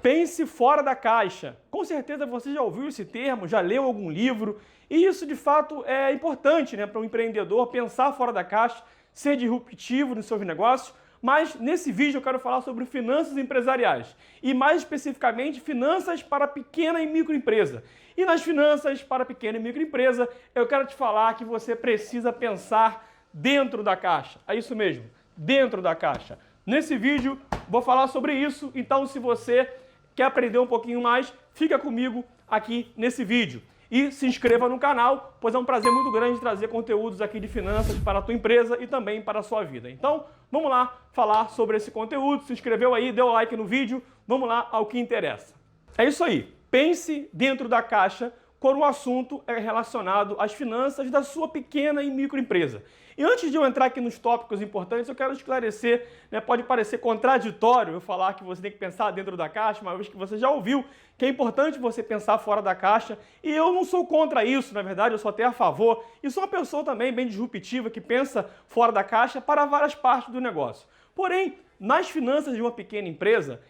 Pense fora da caixa. Com certeza você já ouviu esse termo, já leu algum livro, e isso de fato é importante, né, para um empreendedor pensar fora da caixa, ser disruptivo nos seus negócios. Mas nesse vídeo eu quero falar sobre finanças empresariais e mais especificamente finanças para pequena e microempresa. E nas finanças para pequena e microempresa eu quero te falar que você precisa pensar dentro da caixa. É isso mesmo, dentro da caixa. Nesse vídeo vou falar sobre isso, então se você quer aprender um pouquinho mais, fica comigo aqui nesse vídeo. E se inscreva no canal, pois é um prazer muito grande trazer conteúdos aqui de finanças para a tua empresa e também para a sua vida. Então, vamos lá falar sobre esse conteúdo. Se inscreveu aí, deu like no vídeo, vamos lá ao que interessa. É isso aí, pense dentro da caixa quando o assunto é relacionado às finanças da sua pequena e microempresa. E antes de eu entrar aqui nos tópicos importantes, eu quero esclarecer, né, pode parecer contraditório eu falar que você tem que pensar dentro da caixa, uma vez que você já ouviu que é importante você pensar fora da caixa, e eu não sou contra isso, na verdade, eu sou até a favor, e sou uma pessoa também bem disruptiva que pensa fora da caixa para várias partes do negócio. Porém, nas finanças de uma pequena empresa,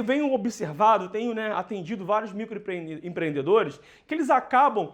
venho observado, tenho, né, atendido vários microempreendedores que eles acabam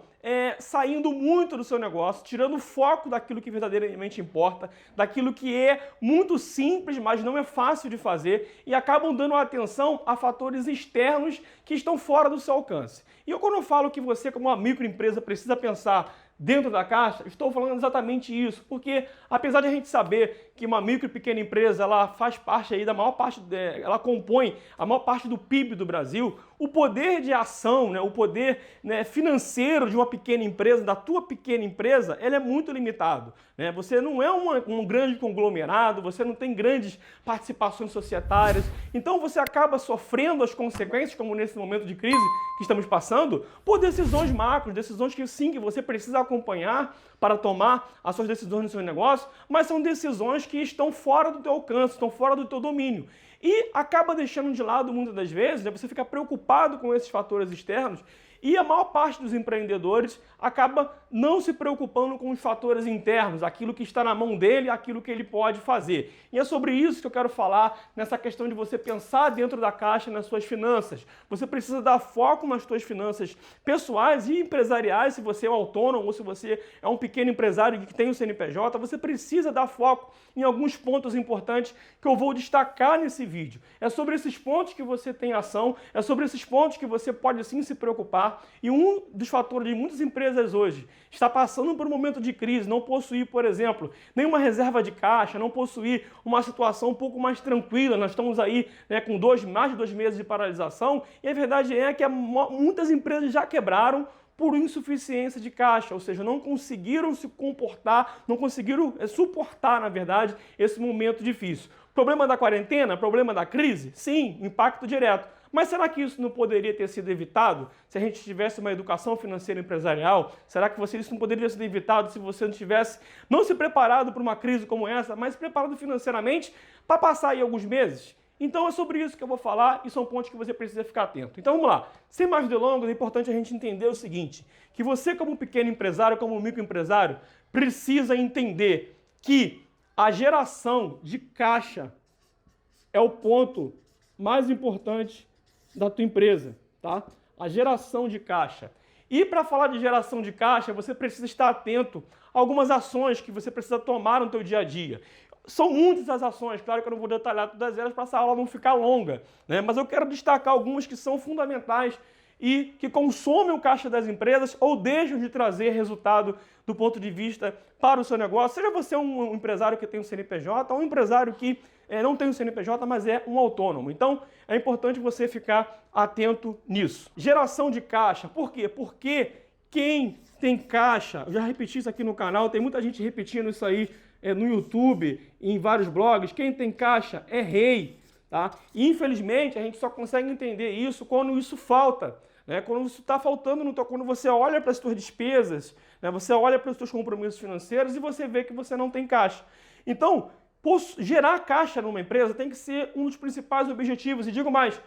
saindo muito do seu negócio, tirando o foco daquilo que verdadeiramente importa, daquilo que é muito simples, mas não é fácil de fazer, e acabam dando atenção a fatores externos que estão fora do seu alcance. E quando eu falo que você, como uma microempresa, precisa pensar dentro da caixa, estou falando exatamente isso, porque apesar de a gente saber que uma micro e pequena empresa, ela faz parte aí da maior parte, ela compõe a maior parte do PIB do Brasil, o poder de ação, né, o poder, né, financeiro de uma pequena empresa, da tua pequena empresa, ele é muito limitado, né? Você não é um grande conglomerado, você não tem grandes participações societárias, então você acaba sofrendo as consequências, como nesse momento de crise que estamos passando, por decisões macros, decisões que sim, que você precisa acompanhar para tomar as suas decisões no seu negócio, mas são decisões que estão fora do teu alcance, estão fora do teu domínio. E acaba deixando de lado, muitas das vezes, né, você fica preocupado com esses fatores externos, e a maior parte dos empreendedores acaba não se preocupando com os fatores internos, aquilo que está na mão dele, aquilo que ele pode fazer. E é sobre isso que eu quero falar, nessa questão de você pensar dentro da caixa nas suas finanças. Você precisa dar foco nas suas finanças pessoais e empresariais, se você é um autônomo ou se você é um pequeno empresário que tem o CNPJ, você precisa dar foco em alguns pontos importantes que eu vou destacar nesse vídeo. É sobre esses pontos que você tem ação, é sobre esses pontos que você pode sim se preocupar. E um dos fatores de muitas empresas hoje está passando por um momento de crise, não possuir, por exemplo, nenhuma reserva de caixa, não possuir uma situação um pouco mais tranquila. Nós estamos aí, né, com mais de 2 meses de paralisação, e a verdade é que muitas empresas já quebraram por insuficiência de caixa, ou seja, não conseguiram se comportar, não conseguiram suportar, na verdade, esse momento difícil. Problema da quarentena? Problema da crise? Sim, impacto direto. Mas será que isso não poderia ter sido evitado se a gente tivesse uma educação financeira empresarial? Será que isso não poderia ser evitado se você não se preparado para uma crise como essa, mas preparado financeiramente para passar aí alguns meses? Então é sobre isso que eu vou falar e são pontos que você precisa ficar atento. Então vamos lá. Sem mais delongas, é importante a gente entender o seguinte, que você como pequeno empresário, como microempresário, precisa entender que a geração de caixa é o ponto mais importante da tua empresa, tá? A geração de caixa. E para falar de geração de caixa, você precisa estar atento a algumas ações que você precisa tomar no teu dia a dia. São muitas as ações, claro que eu não vou detalhar todas elas para essa aula não ficar longa, né? Mas eu quero destacar algumas que são fundamentais e que consomem o caixa das empresas ou deixam de trazer resultado do ponto de vista para o seu negócio. Seja você um empresário que tem um CNPJ ou um empresário que não tem um CNPJ, mas é um autônomo. Então, é importante você ficar atento nisso. Geração de caixa. Por quê? Porque quem tem caixa, eu já repeti isso aqui no canal, tem muita gente repetindo isso aí no YouTube, em vários blogs, quem tem caixa é rei. Tá? E, infelizmente, a gente só consegue entender isso quando isso falta. Né? Quando isso está faltando, quando você olha para as suas despesas, né? Você olha para os seus compromissos financeiros e você vê que você não tem caixa. Então, gerar caixa numa empresa tem que ser um dos principais objetivos. E digo mais,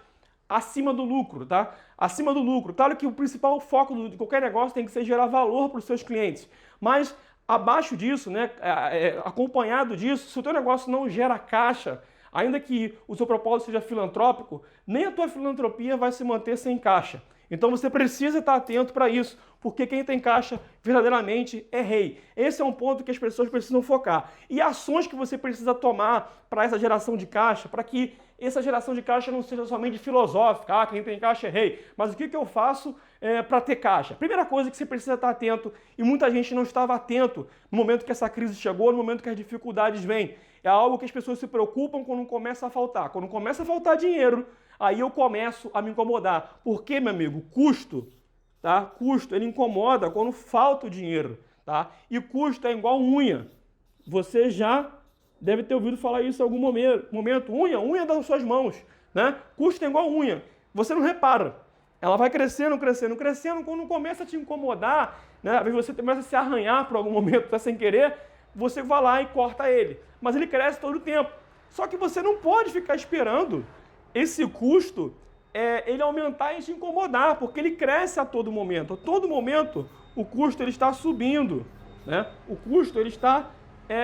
acima do lucro, tá? Acima do lucro. Claro que o principal foco de qualquer negócio tem que ser gerar valor para os seus clientes. Mas abaixo disso, né, acompanhado disso, se o teu negócio não gera caixa, Ainda que o seu propósito seja filantrópico, nem a tua filantropia vai se manter sem caixa. Então você precisa estar atento para isso, porque quem tem caixa verdadeiramente é rei. Esse é um ponto que as pessoas precisam focar. E ações que você precisa tomar para essa geração de caixa, para que essa geração de caixa não seja somente filosófica, quem tem caixa é rei. Mas o que eu faço para ter caixa? Primeira coisa que você precisa estar atento, e muita gente não estava atento no momento que essa crise chegou, no momento que as dificuldades vêm. É algo que as pessoas se preocupam quando começa a faltar. Quando começa a faltar dinheiro, aí eu começo a me incomodar. Porque, meu amigo, custo, tá? Custo, ele incomoda quando falta o dinheiro, tá? E custo é igual unha. Você já deve ter ouvido falar isso em algum momento. Unha das suas mãos, né? Custo é igual unha. Você não repara. Ela vai crescendo, crescendo, crescendo. Quando começa a te incomodar, né? Às vezes você começa a se arranhar por algum momento, tá sem querer, você vai lá e corta ele. Mas ele cresce todo o tempo. Só que você não pode ficar esperando esse custo ele aumentar e te incomodar, porque ele cresce a todo momento. A todo momento o custo ele está subindo, né? O custo ele está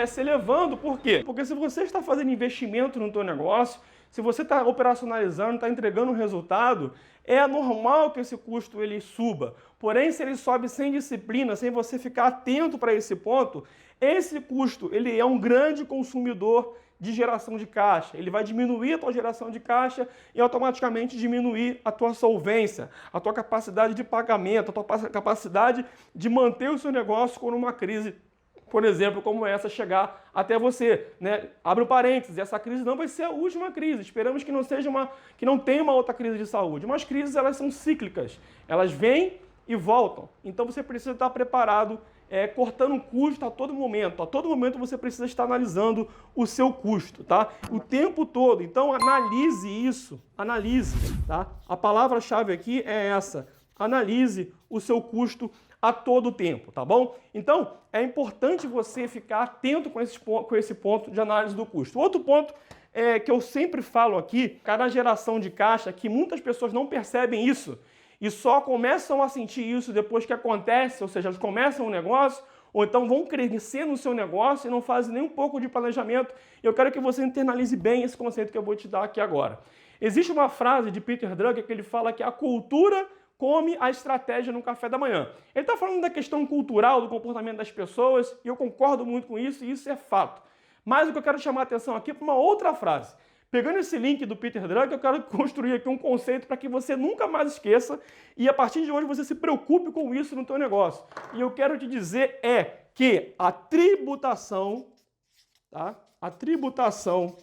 se elevando. Por quê? Porque se você está fazendo investimento no teu negócio, se você está operacionalizando, está entregando um resultado, é normal que esse custo ele suba. Porém, se ele sobe sem disciplina, sem você ficar atento para esse ponto, esse custo ele é um grande consumidor de geração de caixa. Ele vai diminuir a tua geração de caixa e automaticamente diminuir a tua solvência, a tua capacidade de pagamento, a tua capacidade de manter o seu negócio quando uma crise, por exemplo, como essa chegar até você, né? Abre um parênteses, essa crise não vai ser a última crise. Esperamos que não tenha uma outra crise de saúde. Mas crises elas são cíclicas, elas vêm e voltam. Então você precisa estar preparado, cortando custo a todo momento. A todo momento você precisa estar analisando o seu custo, tá? O tempo todo. Então analise isso, analise, tá? A palavra-chave aqui é essa: analise o seu custo a todo tempo, tá bom? Então, é importante você ficar atento com esse ponto de análise do custo. Outro ponto que eu sempre falo aqui, cada geração de caixa, que muitas pessoas não percebem isso e só começam a sentir isso depois que acontece, ou seja, eles começam um negócio, ou então vão crescer no seu negócio e não fazem nem um pouco de planejamento. Eu quero que você internalize bem esse conceito que eu vou te dar aqui agora. Existe uma frase de Peter Drucker que ele fala que a cultura come a estratégia no café da manhã. Ele está falando da questão cultural, do comportamento das pessoas, e eu concordo muito com isso, e isso é fato. Mas o que eu quero chamar a atenção aqui é para uma outra frase. Pegando esse link do Peter Drucker, eu quero construir aqui um conceito para que você nunca mais esqueça e a partir de hoje você se preocupe com isso no teu negócio. E eu quero te dizer que a tributação, tá? A tributação,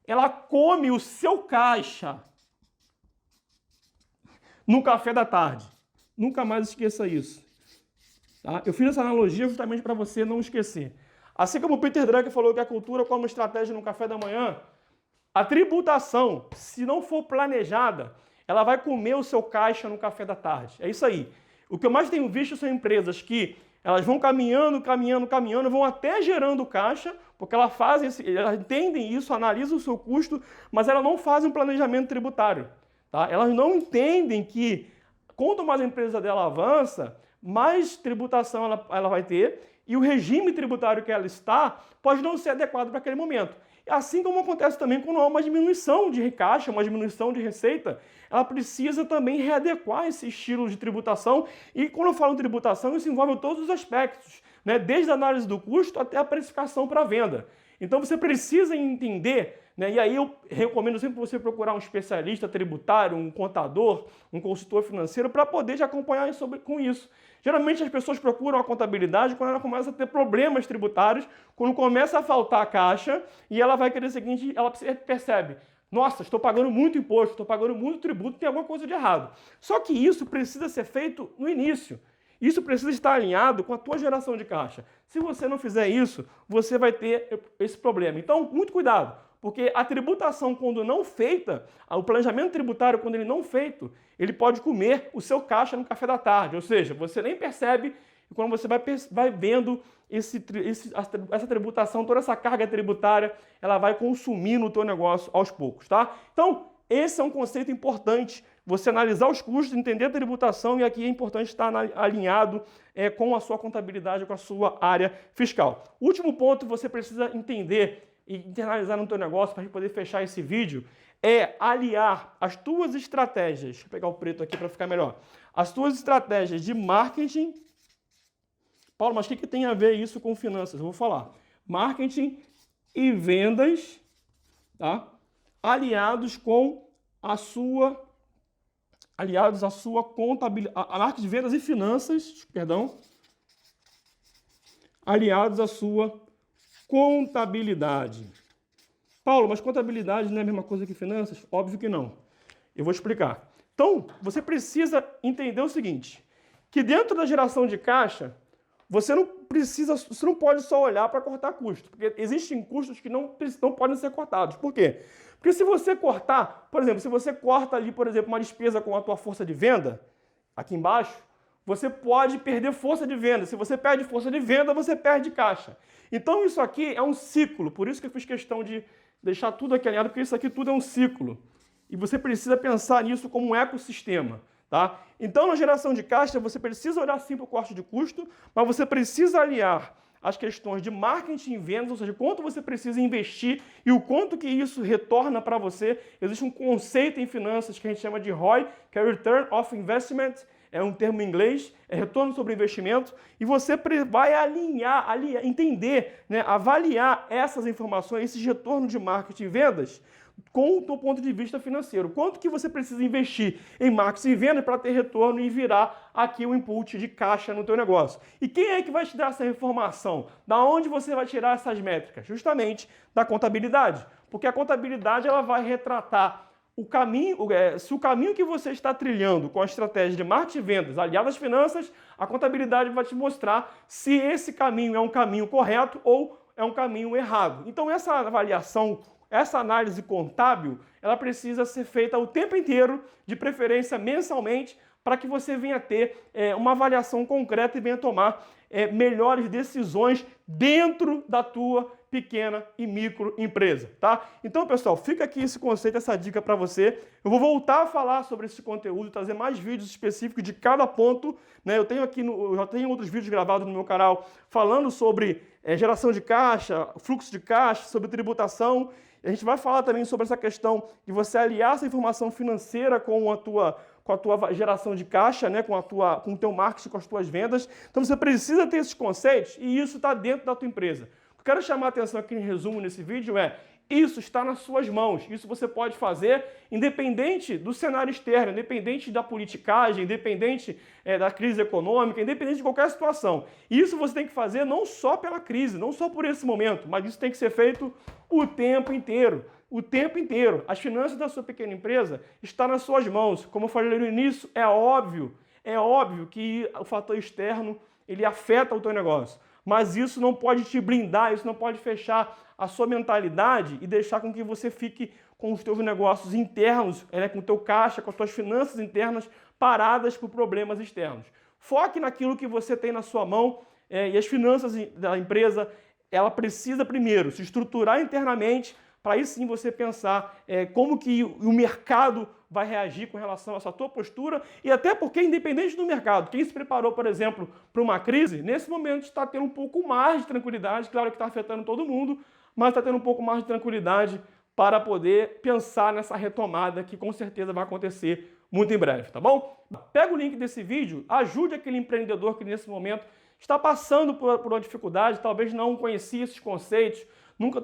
ela come o seu caixa no café da tarde. Nunca mais esqueça isso. Tá? Eu fiz essa analogia justamente para você não esquecer. Assim como o Peter Drucker falou que a cultura como estratégia no café da manhã, a tributação, se não for planejada, ela vai comer o seu caixa no café da tarde. É isso aí. O que eu mais tenho visto são empresas que elas vão caminhando, vão até gerando caixa, porque elas entendem isso, analisam o seu custo, mas elas não fazem um planejamento tributário. Tá? Elas não entendem que quanto mais a empresa dela avança, mais tributação ela vai ter e o regime tributário que ela está pode não ser adequado para aquele momento. Assim como acontece também quando há uma diminuição de caixa, uma diminuição de receita, ela precisa também readequar esse estilo de tributação. E quando eu falo em tributação, isso envolve todos os aspectos, né? Desde a análise do custo até a precificação para a venda. Então você precisa entender, né? E aí eu recomendo sempre você procurar um especialista tributário, um contador, um consultor financeiro para poder te acompanhar com isso. Geralmente as pessoas procuram a contabilidade quando ela começa a ter problemas tributários, quando começa a faltar caixa e ela vai querer o seguinte, ela percebe: nossa, estou pagando muito imposto, estou pagando muito tributo, tem alguma coisa de errado. Só que isso precisa ser feito no início. Isso precisa estar alinhado com a tua geração de caixa. Se você não fizer isso, você vai ter esse problema. Então, muito cuidado, porque a tributação, quando não feita, o planejamento tributário, quando ele não feito, ele pode comer o seu caixa no café da tarde. Ou seja, você nem percebe, e quando você vai vendo essa tributação, toda essa carga tributária, ela vai consumir no teu negócio aos poucos, tá? Então, esse é um conceito importante, você analisar os custos, entender a tributação, e aqui é importante estar alinhado com a sua contabilidade, com a sua área fiscal. Último ponto, você precisa entender e internalizar no teu negócio para a gente poder fechar esse vídeo é aliar as tuas estratégias. Deixa eu pegar o preto aqui para ficar melhor. As tuas estratégias de marketing. Paulo, mas o que tem a ver isso com finanças? Eu vou falar. Marketing e vendas, tá? Aliados à sua contabilidade, a marketing de vendas e finanças, perdão, aliados à sua contabilidade. Paulo, mas contabilidade não é a mesma coisa que finanças? Óbvio que não. Eu vou explicar. Então, você precisa entender o seguinte, que dentro da geração de caixa, você não pode só olhar para cortar custos, porque existem custos que não podem ser cortados. Por quê? Porque se você cortar, por exemplo, se você corta ali, por exemplo, uma despesa com a tua força de venda, aqui embaixo, você pode perder força de venda. Se você perde força de venda, você perde caixa. Então isso aqui é um ciclo, por isso que eu fiz questão de deixar tudo aqui alinhado, porque isso aqui tudo é um ciclo. E você precisa pensar nisso como um ecossistema. Tá? Então, na geração de caixa, você precisa olhar sim para o corte de custo, mas você precisa aliar as questões de marketing e vendas, ou seja, quanto você precisa investir e o quanto que isso retorna para você. Existe um conceito em finanças que a gente chama de ROI, que é Return of Investment, é um termo em inglês, é retorno sobre investimento, e você vai alinhar, entender, né, avaliar essas informações, esses retornos de marketing e vendas, com o teu ponto de vista financeiro. Quanto que você precisa investir em marketing e vendas para ter retorno e virar aqui o input de caixa no teu negócio? E quem é que vai te dar essa informação? Da onde você vai tirar essas métricas? Justamente da contabilidade. Porque a contabilidade ela vai retratar o caminho, se o caminho que você está trilhando com a estratégia de marketing e vendas aliado às finanças, a contabilidade vai te mostrar se esse caminho é um caminho correto ou é um caminho errado. Então essa avaliação, essa análise contábil, ela precisa ser feita o tempo inteiro, de preferência mensalmente, para que você venha ter uma avaliação concreta e venha tomar melhores decisões dentro da tua pequena e micro empresa, tá? Então, pessoal, fica aqui esse conceito, essa dica para você. Eu vou voltar a falar sobre esse conteúdo, trazer mais vídeos específicos de cada ponto, né? Eu já tenho outros vídeos gravados no meu canal falando sobre geração de caixa, fluxo de caixa, sobre tributação. A gente vai falar também sobre essa questão de você aliar essa informação financeira com a tua geração de caixa, né? com o teu marketing, com as tuas vendas. Então você precisa ter esses conceitos e isso está dentro da tua empresa. O que eu quero chamar a atenção aqui em resumo nesse vídeo é: isso está nas suas mãos, isso você pode fazer independente do cenário externo, independente da politicagem, independente da crise econômica, independente de qualquer situação. E isso você tem que fazer não só pela crise, não só por esse momento, mas isso tem que ser feito o tempo inteiro. O tempo inteiro. As finanças da sua pequena empresa estão nas suas mãos. Como eu falei no início, é óbvio que o fator externo ele afeta o teu negócio. Mas isso não pode te blindar, isso não pode fechar a sua mentalidade e deixar com que você fique com os teus negócios internos, com o teu caixa, com as tuas finanças internas paradas por problemas externos. Foque naquilo que você tem na sua mão e as finanças da empresa, ela precisa primeiro se estruturar internamente para aí sim você pensar como que o mercado vai reagir com relação a essa tua postura e até porque, independente do mercado, quem se preparou, por exemplo, para uma crise, nesse momento está tendo um pouco mais de tranquilidade, claro que está afetando todo mundo, mas está tendo um pouco mais de tranquilidade para poder pensar nessa retomada que com certeza vai acontecer muito em breve, tá bom? Pega o link desse vídeo, ajude aquele empreendedor que nesse momento está passando por uma dificuldade, talvez não conhecia esses conceitos,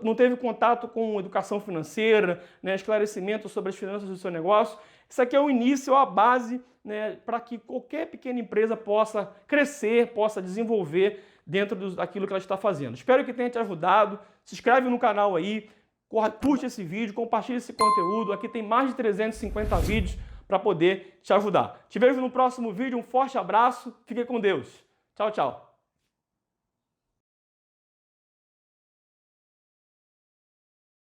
não teve contato com educação financeira, né, esclarecimento sobre as finanças do seu negócio. Isso aqui é o início, a base, né, para que qualquer pequena empresa possa crescer, possa desenvolver dentro daquilo que ela está fazendo. Espero que tenha te ajudado. Se inscreve no canal aí, curte esse vídeo, compartilhe esse conteúdo. Aqui tem mais de 350 vídeos para poder te ajudar. Te vejo no próximo vídeo. Um forte abraço. Fique com Deus. Tchau, tchau.